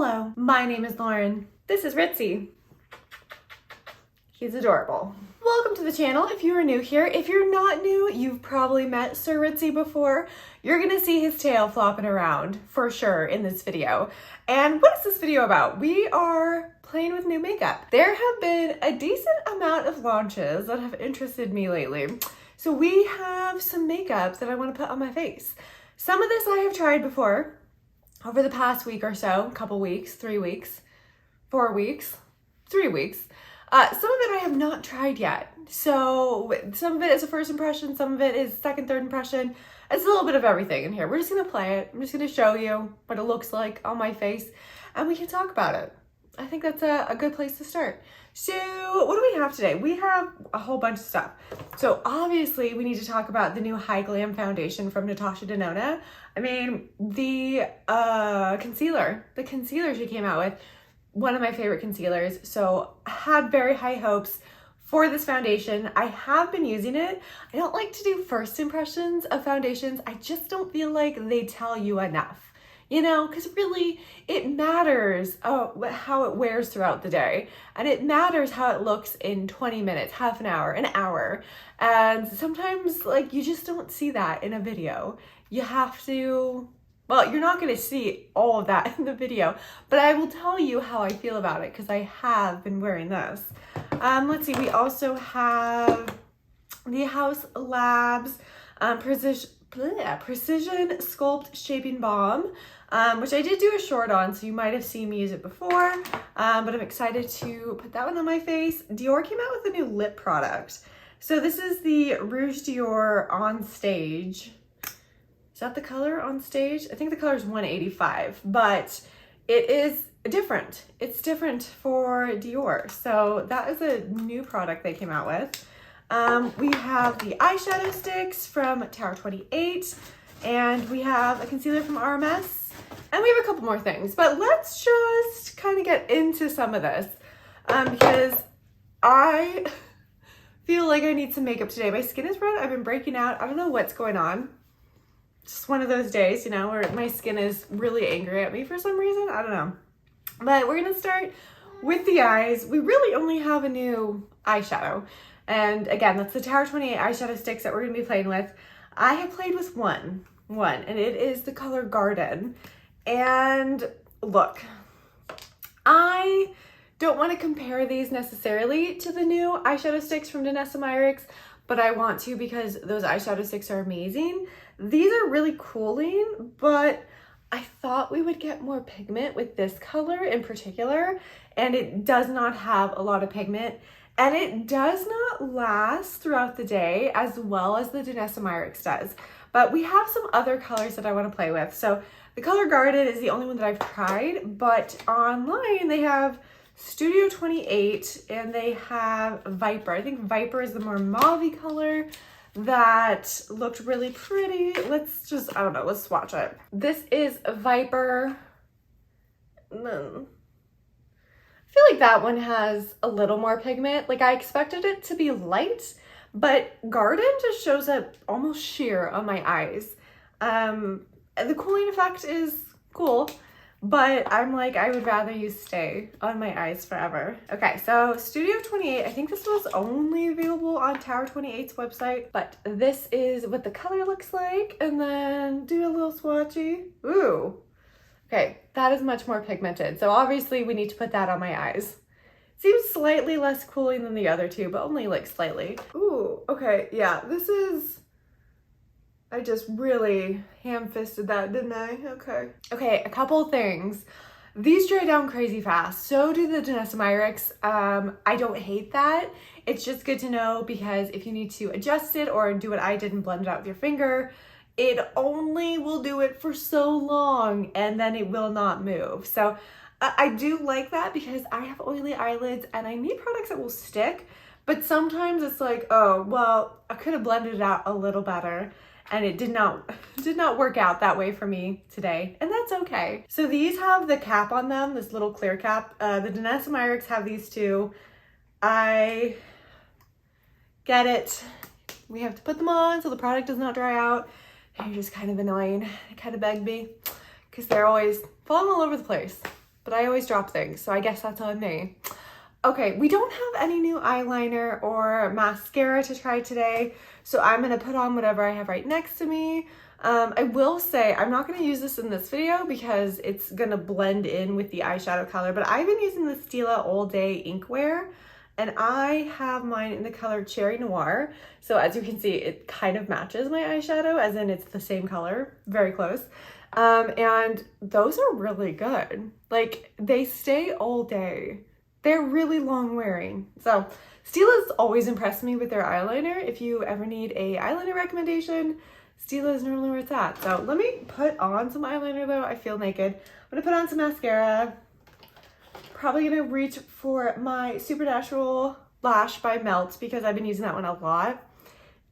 Hello, my name is Lauren. This is Ritzy. He's adorable. Welcome to the channel if you are new here. If you're not new, you've probably met Sir Ritzy before. You're gonna see his tail flopping around for sure in this video. And what is this video about? We are playing with new makeup. There have been a decent amount of launches that have interested me lately. So we have some makeup that I want to put on my face. Some of this I have tried before over the past week or so, couple weeks, 3 weeks, 4 weeks, 3 weeks. Some of it I have not tried yet. So some of it is a first impression, some of it is second, third impression. It's a little bit of everything in here. We're just gonna play it. I'm just gonna show you what it looks like on my face and we can talk about it. I think that's a good place to start. So what do we have today? We have a whole bunch of stuff. So obviously we need to talk about the new HY-GLAM foundation from Natasha Denona. I mean, the concealer she came out with, one of my favorite concealers. So I had very high hopes for this foundation. I have been using it. I don't like to do first impressions of foundations. I just don't feel like they tell you enough. You know, because really it matters how it wears throughout the day. And it matters how it looks in 20 minutes, half an hour. And sometimes like you just don't see that in a video. You have to, well, you're not going to see all of that in the video, but I will tell you how I feel about it because I have been wearing this. Let's see, we also have the Haus Labs Precision Sculpt Shaping Balm, which I did do a short on, so you might have seen me use it before, but I'm excited to put that one on my face. Dior came out with a new lip product. So this is the Rouge Dior On Stage. Is that the color On Stage? I think the color is 185, but it is different. It's different for Dior. So that is a new product they came out with. We have the eyeshadow sticks from Tower 28, and we have a concealer from RMS, and we have a couple more things, but let's just kind of get into some of this because I feel like I need some makeup today. My skin is red. I've been breaking out. I don't know what's going on. Just one of those days, you know, where my skin is really angry at me for some reason. I don't know. But we're going to start with the eyes. We really only have a new eyeshadow. And again, that's the Tower 28 eyeshadow sticks that we're going to be playing with. I have played with one, and it is the color Garden. And look, I don't want to compare these necessarily to the new eyeshadow sticks from Denona, but I want to because those eyeshadow sticks are amazing. These are really cooling, but I thought we would get more pigment with this color in particular, and it does not have a lot of pigment. And it does not last throughout the day as well as the Denona does. But we have some other colors that I want to play with. So the color Garden is the only one that I've tried, but online they have Studio 28 and they have Viper. I think Viper is the more mauve-y color that looked really pretty. Let's just, I don't know, let's swatch it. This is Viper. I feel like that one has a little more pigment. Like I expected it to be light, but Garden just shows up almost sheer on my eyes. The cooling effect is cool, but I'm like, I would rather you stay on my eyes forever. Okay, so Studio 28, I think this was only available on Tower 28's website, but this is what the color looks like. And then do a little swatchy. Ooh. Okay, that is much more pigmented. So obviously we need to put that on my eyes. Seems slightly less cooling than the other two, but only like slightly. Ooh, okay, yeah, this is, I just really ham-fisted that, didn't I? Okay. Okay, a couple things. These dry down crazy fast. So do the Denona. I don't hate that. It's just good to know because if you need to adjust it or do what I did and blend it out with your finger, it only will do it for so long and then it will not move. So I do like that because I have oily eyelids and I need products that will stick, but sometimes it's like, oh, well, I could have blended it out a little better and it did not work out that way for me today, and that's okay. So these have the cap on them, this little clear cap. The Denona have these too. I get it. We have to put them on so the product does not dry out. They're just kind of annoying. They kind of beg me because they're always falling all over the place. but I always drop things, so I guess that's on me. Okay, we don't have any new eyeliner or mascara to try today, so I'm gonna put on whatever I have right next to me. I will say I'm not gonna use this in this video because it's gonna blend in with the eyeshadow color, but I've been using the Stila All Day Inkware, and I have mine in the color Cherry Noir. So as you can see, it kind of matches my eyeshadow, as in it's the same color, very close. And those are really good. Like, they stay all day. They're really long wearing. So Stila's always impressed me with their eyeliner. If you ever need a eyeliner recommendation, Stila is normally where it's at. So let me put on some eyeliner though. I feel naked. I'm gonna put on some mascara. Probably gonna reach for my Supernatural Lash by Melt because I've been using that one a lot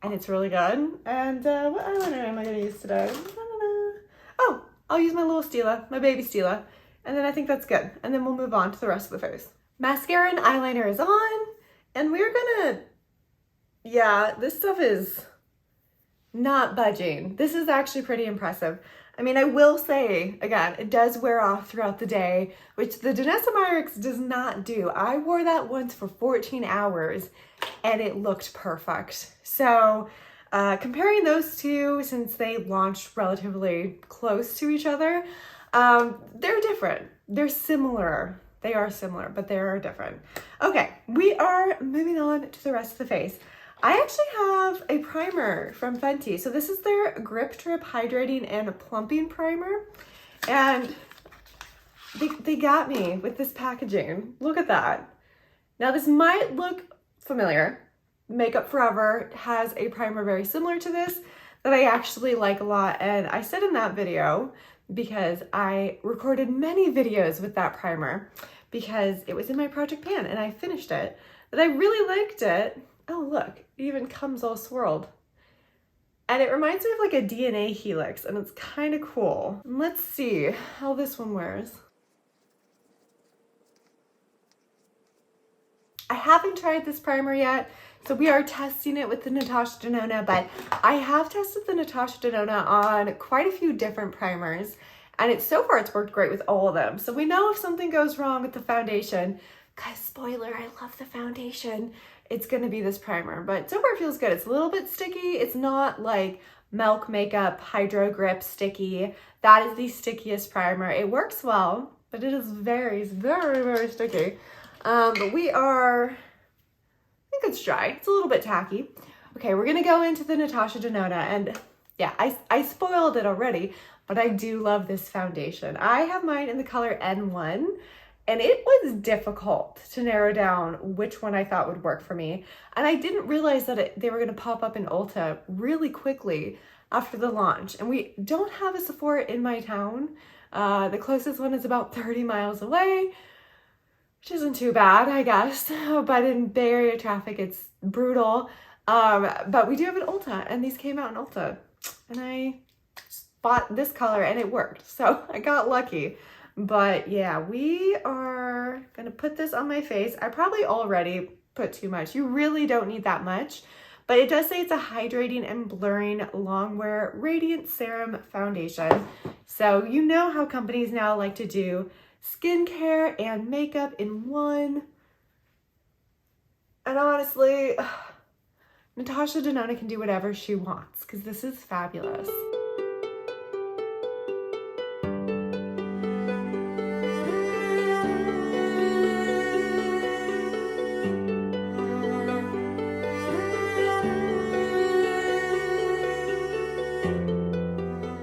and it's really good. And what eyeliner am I gonna use today? I don't know. Oh, I'll use my little Stila, my baby Stila. And then I think that's good. And then we'll move on to the rest of the face. Mascara and eyeliner is on, and we're gonna, yeah, this stuff is not budging. This is actually pretty impressive. I mean, I will say, again, it does wear off throughout the day, which the Denona Myricks does not do. I wore that once for 14 hours, and it looked perfect. So comparing those two, since they launched relatively close to each other, they're different. They're similar. They are similar, but they are different. Okay, we are moving on to the rest of the face. I actually have a primer from Fenty. So this is their Grip Trip Hydrating and Plumping Primer. And they got me with this packaging. Look at that. Now this might look familiar. Makeup Forever has a primer very similar to this that I actually like a lot. And I said in that video, because I recorded many videos with that primer because it was in my project pan and I finished it, that I really liked it. Oh look, it even comes all swirled. And it reminds me of like a DNA helix and it's kind of cool. Let's see how this one wears. I haven't tried this primer yet, so we are testing it with the Natasha Denona, but I have tested the Natasha Denona on quite a few different primers, and so far it's worked great with all of them. So we know if something goes wrong with the foundation, guys, spoiler, I love the foundation, it's gonna be this primer, but so far it feels good. It's a little bit sticky. It's not like Milk Makeup Hydro Grip Sticky. That is the stickiest primer. It works well, but it is very, very, very sticky. But we are, I think it's dry. It's a little bit tacky. Okay, we're gonna go into the Natasha Denona, and yeah, I spoiled it already, but I do love this foundation. I have mine in the color N1, and it was difficult to narrow down which one I thought would work for me. And I didn't realize that they were gonna pop up in Ulta really quickly after the launch. And we don't have a Sephora in my town. The closest one is about 30 miles away, which isn't too bad, I guess, but in Bay Area traffic, it's brutal. But we do have an Ulta, and these came out in Ulta, and I bought this color, and it worked, so I got lucky. But yeah, we are gonna put this on my face. I probably already put too much. You really don't need that much, but it does say it's a hydrating and blurring longwear radiant serum foundation. So you know how companies now like to do skincare and makeup in one. And honestly, Natasha Denona can do whatever she wants because this is fabulous.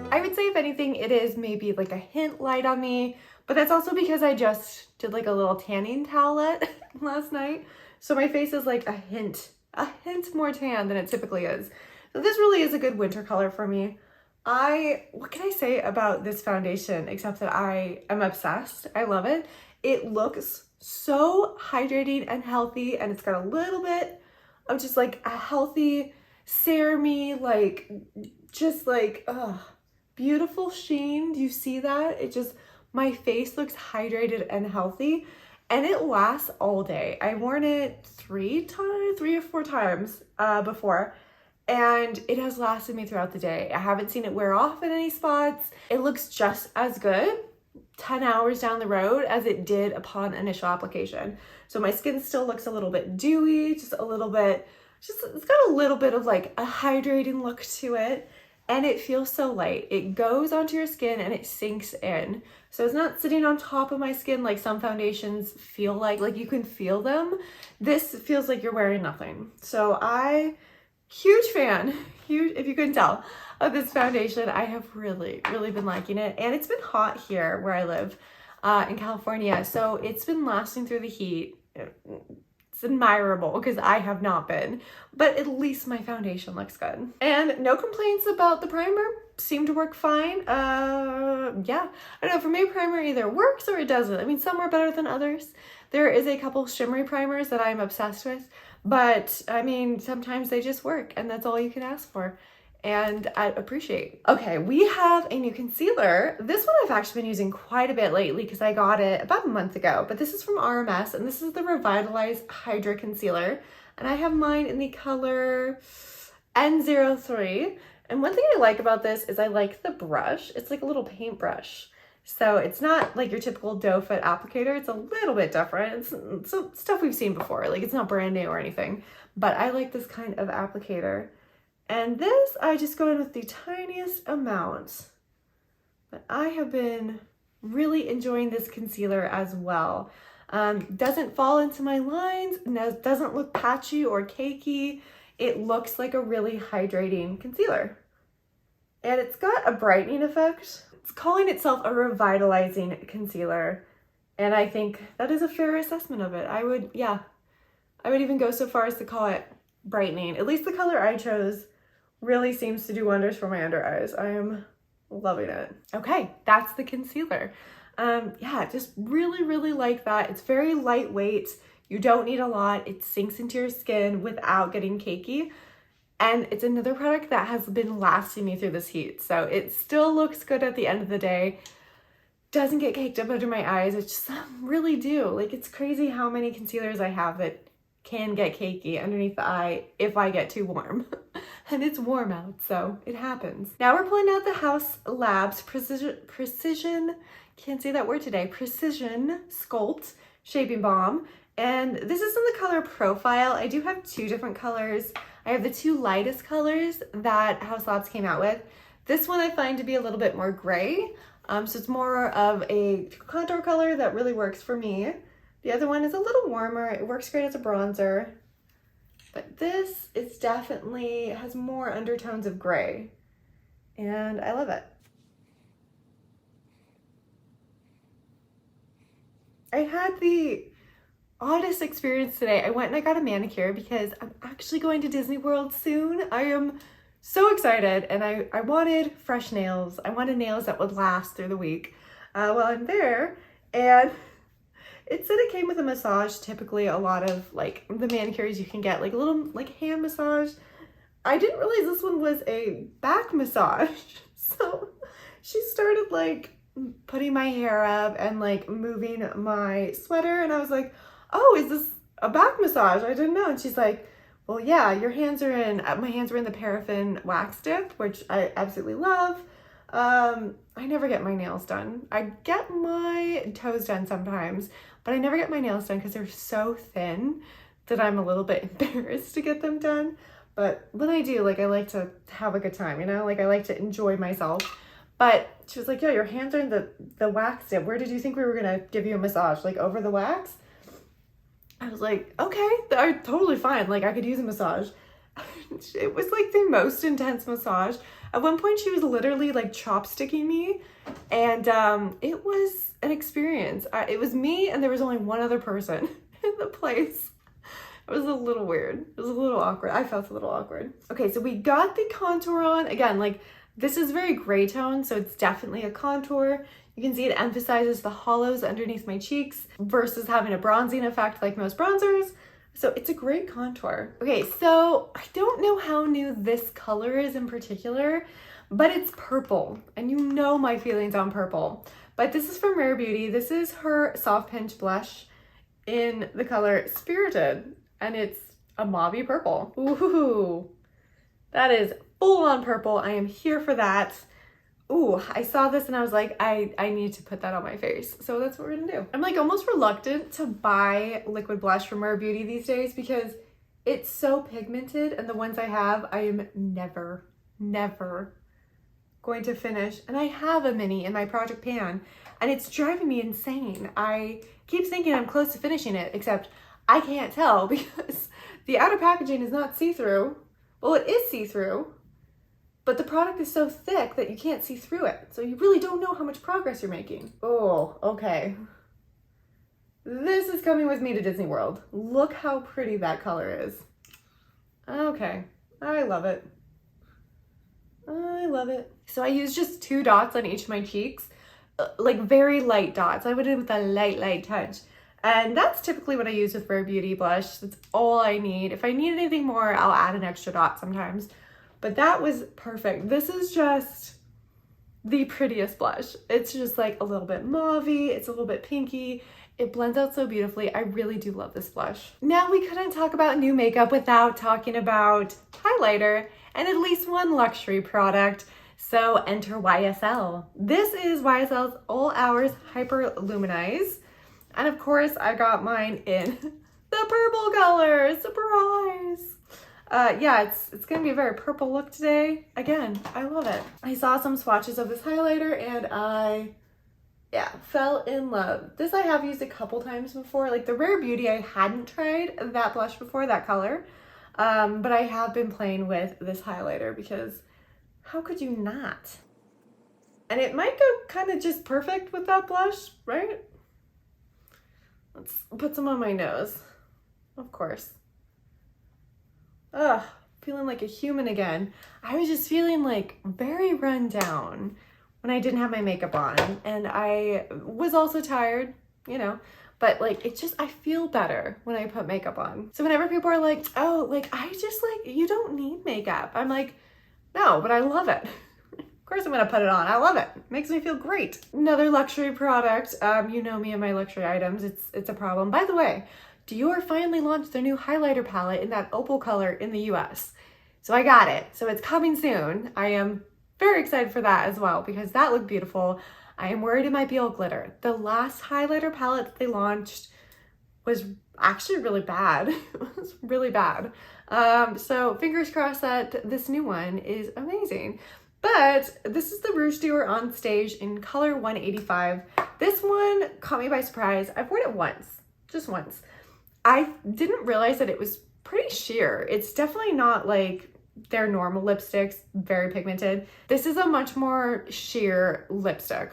I would say if anything, it is maybe like a hint light on me, but that's also because I just did like a little tanning towelette last night. So my face is like a hint more tan than it typically is. So this really is a good winter color for me. What can I say about this foundation except that I am obsessed. I love it. It looks so hydrating and healthy, and it's got a little bit of just like a healthy serum-y, like just like beautiful sheen. Do you see that? It just, my face looks hydrated and healthy, and it lasts all day. I've worn it 3 or 4 times before, and it has lasted me throughout the day. I haven't seen it wear off in any spots. It looks just as good 10 hours down the road as it did upon initial application. So my skin still looks a little bit dewy, just a little bit, it's got a little bit of like a hydrating look to it. And it feels so light. It goes onto your skin and it sinks in. So it's not sitting on top of my skin like some foundations feel like you can feel them. This feels like you're wearing nothing. So huge fan, huge, if you couldn't tell, of this foundation. I have really, really been liking it. And it's been hot here where I live in California. So it's been lasting through the heat. It's admirable because I have not been, but at least my foundation looks good. And no complaints about the primer, seem to work fine. Yeah, I don't know, for me primer either works or it doesn't. I mean, some are better than others. There is a couple shimmery primers that I'm obsessed with, but I mean, sometimes they just work and that's all you can ask for. And I appreciate. Okay, we have a new concealer. This one I've actually been using quite a bit lately because I got it about a month ago, but this is from RMS and this is the Revitalize Hydra Concealer. And I have mine in the color N03. And one thing I like about this is I like the brush. It's like a little paintbrush. So it's not like your typical doe foot applicator. It's a little bit different. It's stuff we've seen before. Like it's not brand new or anything, but I like this kind of applicator. And this, I just go in with the tiniest amount. But I have been really enjoying this concealer as well. Doesn't fall into my lines, doesn't look patchy or cakey. It looks like a really hydrating concealer. And it's got a brightening effect. It's calling itself a revitalizing concealer. And I think that is a fair assessment of it. I would even go so far as to call it brightening. At least the color I chose really seems to do wonders for my under eyes. I am loving it. Okay, that's the concealer. Yeah, just really, really like that. It's very lightweight. You don't need a lot. It sinks into your skin without getting cakey. And it's another product that has been lasting me through this heat. So it still looks good at the end of the day. Doesn't get caked up under my eyes, which some really do. Like, it's crazy how many concealers I have that can get cakey underneath the eye if I get too warm. And it's warm out, so it happens. Now we're pulling out the Haus Labs Precision, can't say that word today, Precision Sculpt Shaping Balm. And this is in the color Profile. I do have two different colors. I have the two lightest colors that Haus Labs came out with. This one I find to be a little bit more gray. So it's more of a contour color that really works for me. The other one is a little warmer. It works great as a bronzer. But this is definitely has more undertones of gray. And I love it. I had the oddest experience today. I went and I got a manicure because I'm actually going to Disney World soon. I am so excited and I wanted fresh nails. I wanted nails that would last through the week while I'm there. And it said it came with a massage. Typically a lot of like the manicures you can get like a little like hand massage. I didn't realize this one was a back massage. So she started like putting my hair up and like moving my sweater and I was like, oh, is this a back massage? I didn't know. And she's like, well, yeah, my hands were in the paraffin wax dip, which I absolutely love. I never get my nails done. I get my toes done sometimes, but I never get my nails done because they're so thin that I'm a little bit embarrassed to get them done. But when I do, like, I like to have a good time, you know? Like, I like to enjoy myself. But she was like, yeah, your hands are in the wax dip. Where did you think we were going to give you a massage? Like, over the wax? I was like, okay, I'm totally fine. Like, I could use a massage. It was like the most intense massage. At one point, she was literally like chopsticking me, and it was an experience. It was me, and there was only one other person in the place. It was a little weird. It was a little awkward. I felt a little awkward. Okay, so we got the contour on. Again, like, this is very gray tone, so it's definitely a contour. You can see it emphasizes the hollows underneath my cheeks versus having a bronzing effect like most bronzers. So it's a great contour. Okay, so I don't know how new this color is in particular, but it's purple. And you know my feelings on purple. But this is from Rare Beauty. This is her Soft Pinch Blush in the color Spirited. And it's a mauvey purple. Ooh, that is full on purple. I am here for that. ooh, I saw this and I was like, I need to put that on my face. So that's what we're gonna do. I'm like almost reluctant to buy liquid blush from Rare Beauty these days because it's so pigmented, and the ones I have, I am never going to finish. And I have a mini in my project pan and it's driving me insane. I keep thinking I'm close to finishing it, except I can't tell because the outer packaging is not see-through. Well, it is see-through, but the product is so thick that you can't see through it. So you really don't know how much progress you're making. Oh, okay. This is coming with me to Disney World. Look how pretty that color is. Okay, I love it. I love it. So I use just 2 dots on each of my cheeks, like very light dots. I went in with a light touch. And that's typically what I use with Rare Beauty blush. That's all I need. If I need anything more, I'll add an extra dot sometimes. But that was perfect. This is just the prettiest blush. It's just like a little bit mauvey. It's a little bit pinky. It blends out so beautifully. I really do love this blush. Now we couldn't talk about new makeup without talking about highlighter and at least one luxury product. So enter YSL. This is YSL's All Hours Hyper Luminize. And of course I got mine in the purple color, surprise. Yeah, it's gonna be a very purple look today. Again, I love it. I saw some swatches of this highlighter and I fell in love. This I have used a couple times before. Like the Rare Beauty, I hadn't tried that blush before, that color. But I have been playing with this highlighter because how could you not? And it might go kind of just perfect with that blush, right? Let's put some on my nose, of course. Ugh, feeling like a human again. I was just feeling like very run down when I didn't have my makeup on, and I was also tired, you know, but like it just, I feel better when I put makeup on. So whenever people are like, oh, like I just like, you don't need makeup, I'm like, no, but I love it. Of course I'm gonna put it on. I love it. It makes me feel great. Another luxury product. You know me and my luxury items. It's a problem. By the way, Dior finally launched their new highlighter palette in that opal color in the US. So I got it. So it's coming soon. I am very excited for that as well because that looked beautiful. I am worried it might be all glitter. The last highlighter palette that they launched was actually really bad. It was really bad. So fingers crossed that this new one is amazing. But this is the Rouge Dior On Stage in color 185. This one caught me by surprise. I've worn it once, just once. I didn't realize that it was pretty sheer. It's definitely not like their normal lipsticks, very pigmented. This is a much more sheer lipstick.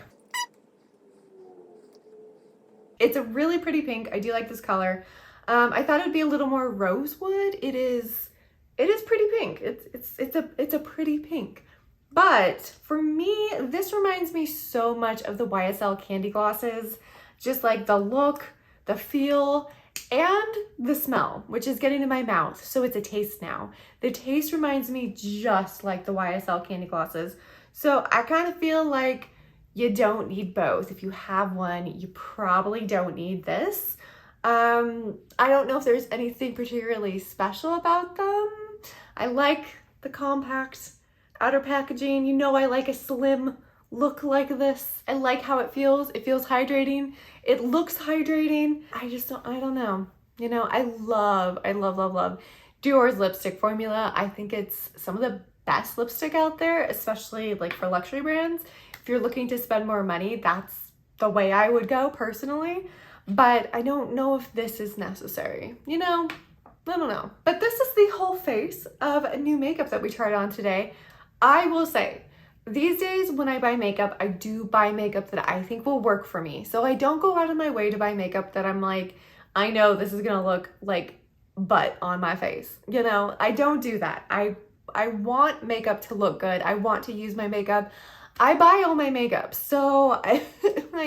It's a really pretty pink. I do like this color. I thought it'd be a little more rosewood. It is pretty pink. It's a pretty pink. But for me, this reminds me so much of the YSL candy glosses, just like the look, the feel, and the smell, which is getting in my mouth. So it's a taste now. The taste reminds me just like the YSL candy glosses. So I kind of feel like you don't need both. If you have one, you probably don't need this. I don't know if there's anything particularly special about them. I like the compact outer packaging. You know I like a slim look like this. I like how it feels. It feels hydrating. It looks hydrating. I don't know. You know, I love Dior's lipstick formula. I think it's some of the best lipstick out there, especially like for luxury brands. If you're looking to spend more money, that's the way I would go personally. But I don't know if this is necessary. You know, I don't know. But this is the whole face of new makeup that we tried on today. I will say, these days when I buy makeup, I do buy makeup that I think will work for me. So I don't go out of my way to buy makeup that I'm like, I know this is gonna look like butt on my face. You know, I don't do that. I want makeup to look good. I want to use my makeup. I buy all my makeup. So I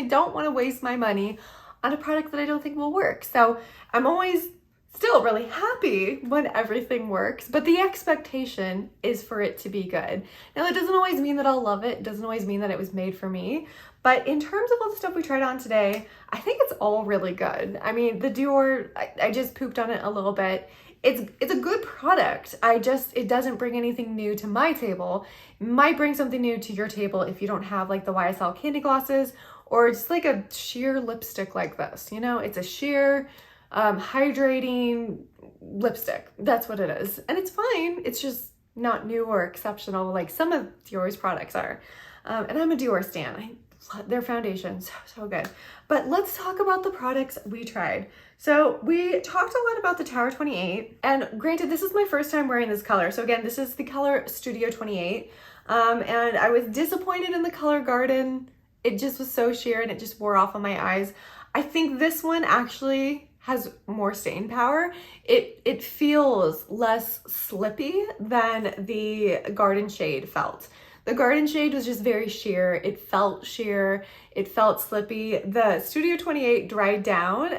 don't want to waste my money on a product that I don't think will work. So I'm always still really happy when everything works, but the expectation is for it to be good. Now that doesn't always mean that I'll love it. It doesn't always mean that it was made for me, but in terms of all the stuff we tried on today, I think it's all really good. I mean, the Dior, I just pooped on it a little bit. it's a good product. It doesn't bring anything new to my table. It might bring something new to your table if you don't have like the YSL candy glosses or just like a sheer lipstick like this, you know? It's a sheer hydrating lipstick. That's what it is. And it's fine. It's just not new or exceptional like some of Dior's products are. And I'm a Dior stan. I love their foundation, so good. But let's talk about the products we tried. So we talked a lot about the Tower 28, and granted, this is my first time wearing this color. So again, this is the color Studio 28, and I was disappointed in the color Garden. It just was so sheer and it just wore off on my eyes. I think this one actually has more stain power. It feels less slippy than the Garden shade felt. The Garden shade was just very sheer. It felt sheer. It felt slippy. The Studio 28 dried down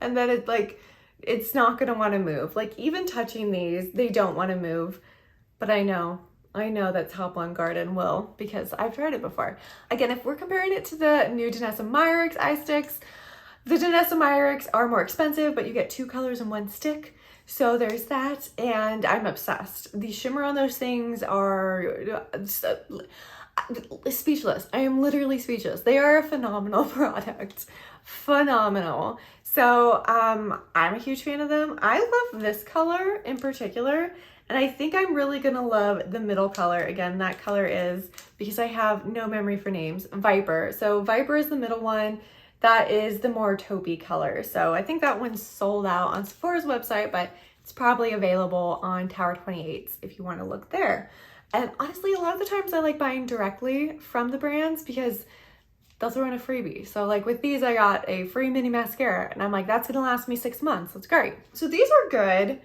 and then it's not gonna wanna move. Like even touching these, they don't wanna move. But I know that Top One Garden will because I've tried it before. Again, if we're comparing it to the new Danessa Myricks eye sticks, the Danessa Myricks are more expensive, but you get 2 colors in 1 stick. So there's that, and I'm obsessed. The shimmer on those things are speechless. I am literally speechless. They are a phenomenal product. Phenomenal. So I'm a huge fan of them. I love this color in particular, and I think I'm really gonna love the middle color. Again, that color is, because I have no memory for names, Viper. So Viper is the middle one. That is the more taupey color. So I think that one's sold out on Sephora's website, but it's probably available on Tower 28's if you want to look there. And honestly, a lot of the times I like buying directly from the brands because they'll throw in a freebie. So like with these, I got a free mini mascara and I'm like, that's gonna last me 6 months. That's great. So these are good.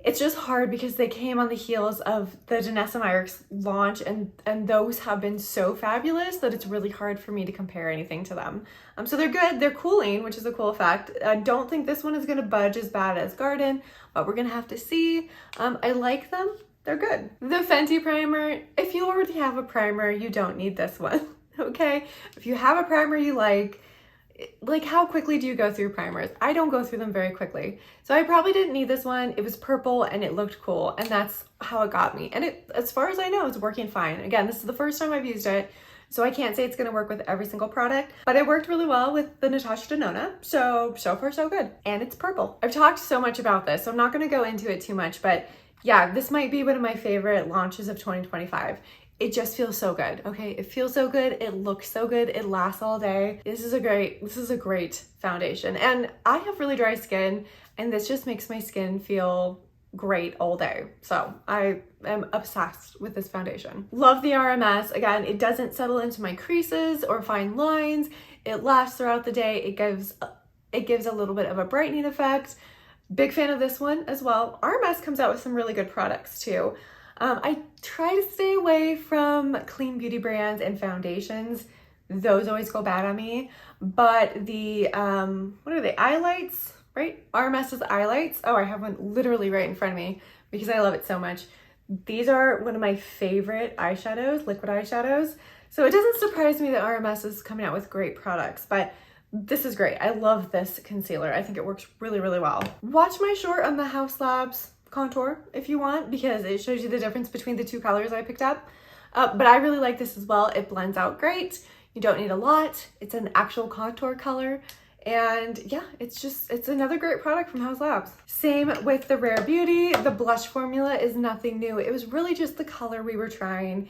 It's just hard because they came on the heels of the Danessa Myricks launch and those have been so fabulous that it's really hard for me to compare anything to them. So they're good, they're cooling, which is a cool effect. I don't think this one is gonna budge as bad as Garden, but we're gonna have to see. I like them, they're good. The Fenty primer, if you already have a primer, you don't need this one, okay? If you have a primer you like how quickly do you go through primers? I don't go through them very quickly. So I probably didn't need this one. It was purple and it looked cool and that's how it got me. And it, as far as I know, it's working fine. Again, this is the first time I've used it, so I can't say it's gonna work with every single product, but it worked really well with the Natasha Denona. So far so good. And it's purple. I've talked so much about this, so I'm not gonna go into it too much, but yeah, this might be one of my favorite launches of 2025. It just feels so good, okay? It feels so good, it looks so good, it lasts all day. This is a great foundation. And I have really dry skin, and this just makes my skin feel great all day. So I am obsessed with this foundation. Love the RMS. Again, it doesn't settle into my creases or fine lines. It lasts throughout the day. It gives a little bit of a brightening effect. Big fan of this one as well. RMS comes out with some really good products too. I try to stay away from clean beauty brands and foundations. Those always go bad on me. But the, what are they, eyelights, right? RMS's eyelights. Oh, I have one literally right in front of me because I love it so much. These are one of my favorite eyeshadows, liquid eyeshadows. So it doesn't surprise me that RMS is coming out with great products, but this is great. I love this concealer. I think it works really, really well. Watch my short on the Haus Labs contour if you want, because it shows you the difference between the 2 colors I picked up. But I really like this as well. It blends out great. You don't need a lot. It's an actual contour color. And yeah, it's another great product from Haus Labs. Same with the Rare Beauty. The blush formula is nothing new. It was really just the color we were trying.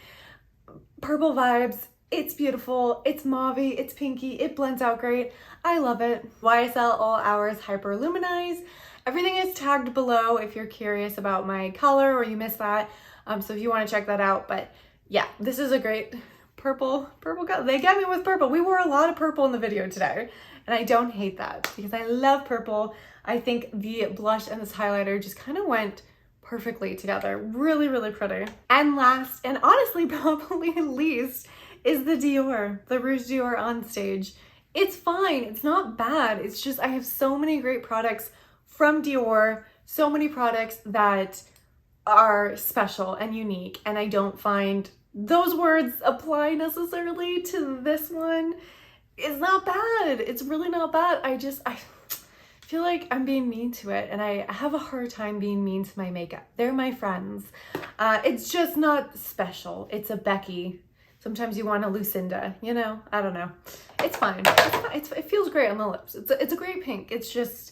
Purple vibes. It's beautiful. It's mauvey. It's pinky. It blends out great. I love it. YSL All Hours Hyper Luminize. Everything is tagged below if you're curious about my color or you missed that. So if you want to check that out. But yeah, this is a great purple color. They get me with purple. We wore a lot of purple in the video today, and I don't hate that because I love purple. I think the blush and this highlighter just kind of went perfectly together. Really, really pretty. And last, and honestly probably least, is the Dior, the Rouge Dior On Stage. It's fine. It's not bad. It's just I have so many great products from Dior, so many products that are special and unique, and I don't find those words apply necessarily to this one. It's not bad. It's really not bad. feel like I'm being mean to it, and I have a hard time being mean to my makeup. They're my friends. It's just not special. It's a Becky. Sometimes you want a Lucinda, you know? I don't know. It's fine. It feels great on the lips. It's a great pink. It's just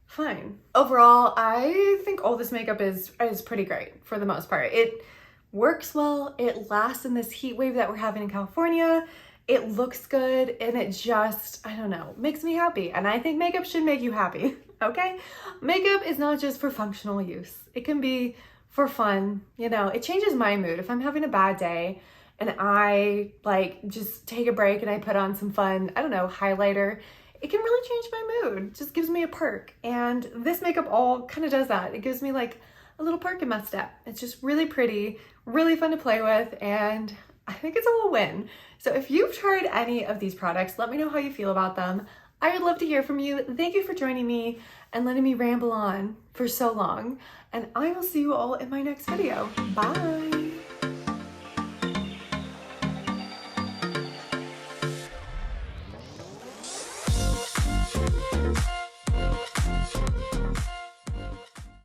fine. Overall, I think all this makeup is pretty great for the most part. It works well. It lasts in this heat wave that we're having in California. It looks good, and it just, I don't know, makes me happy. And I think makeup should make you happy, okay? Makeup is not just for functional use. It can be for fun, you know? It changes my mood. If I'm having a bad day and I like just take a break and I put on some fun, I don't know, highlighter, it can really change my mood. It just gives me a perk. And this makeup all kind of does that. It gives me like a little perk in my step. It's just really pretty, really fun to play with, and I think it's a little win. So if you've tried any of these products, let me know how you feel about them. I would love to hear from you. Thank you for joining me and letting me ramble on for so long. And I will see you all in my next video. Bye.